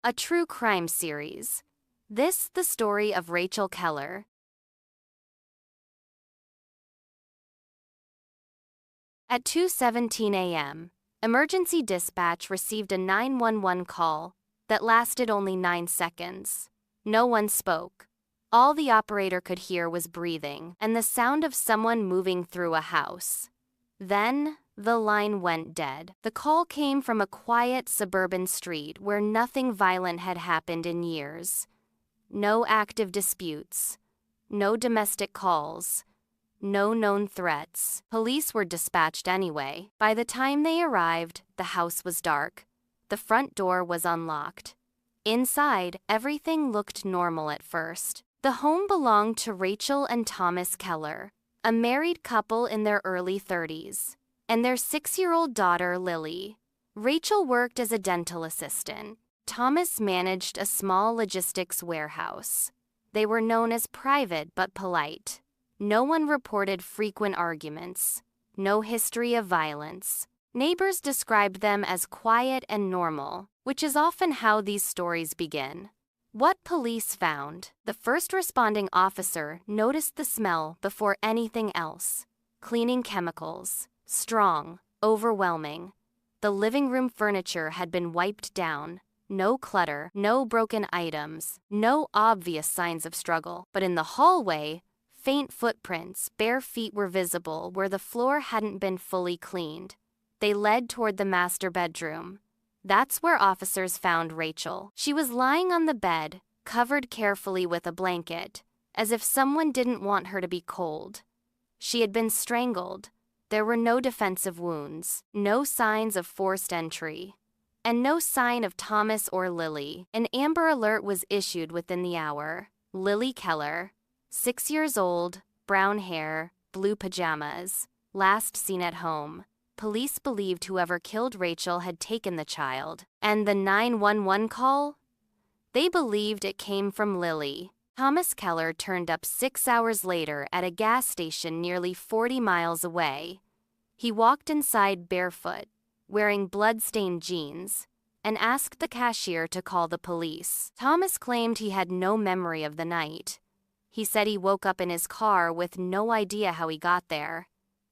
a true crime series. This, the story of Rachel Keller. At 2:17 a.m., emergency dispatch received a 911 call that lasted only 9 seconds. No one spoke. All the operator could hear was breathing and the sound of someone moving through a house. Then, the line went dead. The call came from a quiet suburban street where nothing violent had happened in years. No active disputes. No domestic calls. No known threats. Police were dispatched anyway. By the time they arrived, the house was dark. The front door was unlocked. Inside, everything looked normal at first. The home belonged to Rachel and Thomas Keller, a married couple in their early 30s, and their 6-year-old daughter, Lily. Rachel worked as a dental assistant. Thomas managed a small logistics warehouse. They were known as private but polite. No one reported frequent arguments. No history of violence. Neighbors described them as quiet and normal, which is often how these stories begin. What police found: the first responding officer noticed the smell before anything else. Cleaning chemicals. Strong. Overwhelming. The living room furniture had been wiped down. No clutter. No broken items. No obvious signs of struggle. But in the hallway, faint footprints, bare feet were visible where the floor hadn't been fully cleaned. They led toward the master bedroom. That's where officers found Rachel. She was lying on the bed, covered carefully with a blanket, as if someone didn't want her to be cold. She had been strangled. There were no defensive wounds, no signs of forced entry, and no sign of Thomas or Lily. An Amber Alert was issued within the hour. Lily Keller, 6 years old, brown hair, blue pajamas, last seen at home. Police believed whoever killed Rachel had taken the child. And the 911 call? They believed it came from Lily. Thomas Keller turned up 6 hours later at a gas station nearly 40 miles away. He walked inside barefoot, wearing blood-stained jeans, and asked the cashier to call the police. Thomas claimed he had no memory of the night. He said he woke up in his car with no idea how he got there.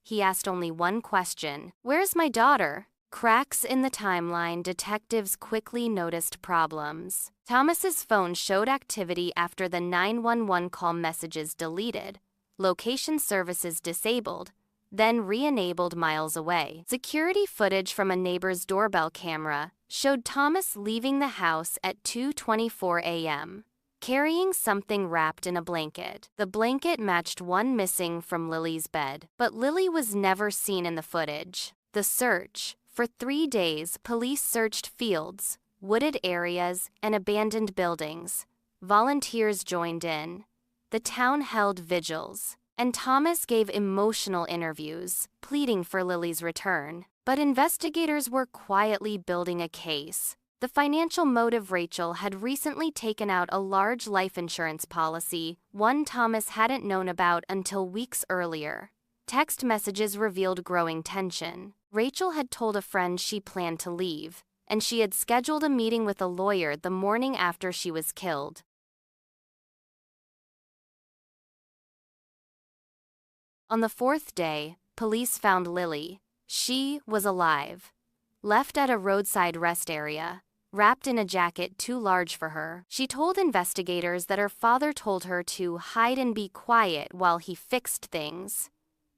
He asked only one question: "Where's my daughter?" Cracks in the timeline. Detectives quickly noticed problems. Thomas's phone showed activity after the 911 call messages deleted, location services disabled, then re-enabled miles away. Security footage from a neighbor's doorbell camera showed Thomas leaving the house at 2:24 a.m. carrying something wrapped in a blanket. The blanket matched one missing from Lily's bed, but Lily was never seen in the footage. The search. For 3 days, police searched fields, wooded areas, and abandoned buildings. Volunteers joined in. The town held vigils, and Thomas gave emotional interviews, pleading for Lily's return. But investigators were quietly building a case. The financial motive: Rachel had recently taken out a large life insurance policy, one Thomas hadn't known about until weeks earlier. Text messages revealed growing tension. Rachel had told a friend she planned to leave, and she had scheduled a meeting with a lawyer the morning after she was killed. On the 4th day, police found Lily. She was alive, left at a roadside rest area, wrapped in a jacket too large for her. She told investigators that her father told her to hide and be quiet while he fixed things.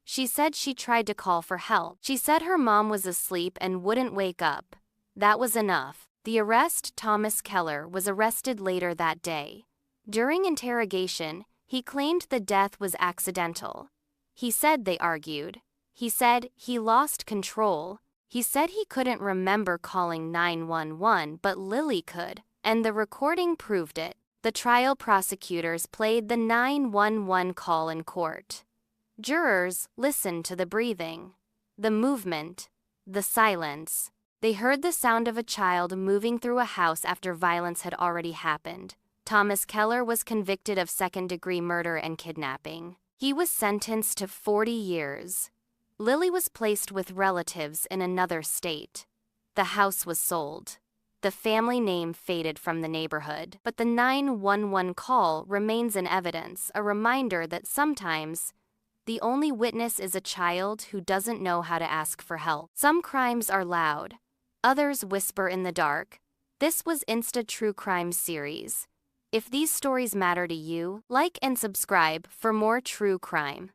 She said she tried to call for help. She said her mom was asleep and wouldn't wake up. That was enough. The arrest: Thomas Keller was arrested later that day. During interrogation, he claimed the death was accidental. He said they argued. He said he lost control. He said he couldn't remember calling 911, but Lily could, and the recording proved it. The trial prosecutors played the 911 call in court. Jurors listened to the breathing, the movement, the silence. They heard the sound of a child moving through a house after violence had already happened. Thomas Keller was convicted of second-degree murder and kidnapping. He was sentenced to 40 years. Lily was placed with relatives in another state. The house was sold. The family name faded from the neighborhood, but the 911 call remains in evidence, a reminder that sometimes the only witness is a child who doesn't know how to ask for help. Some crimes are loud, others whisper in the dark. This was Insta True Crime Series. If these stories matter to you, like and subscribe for more true crime.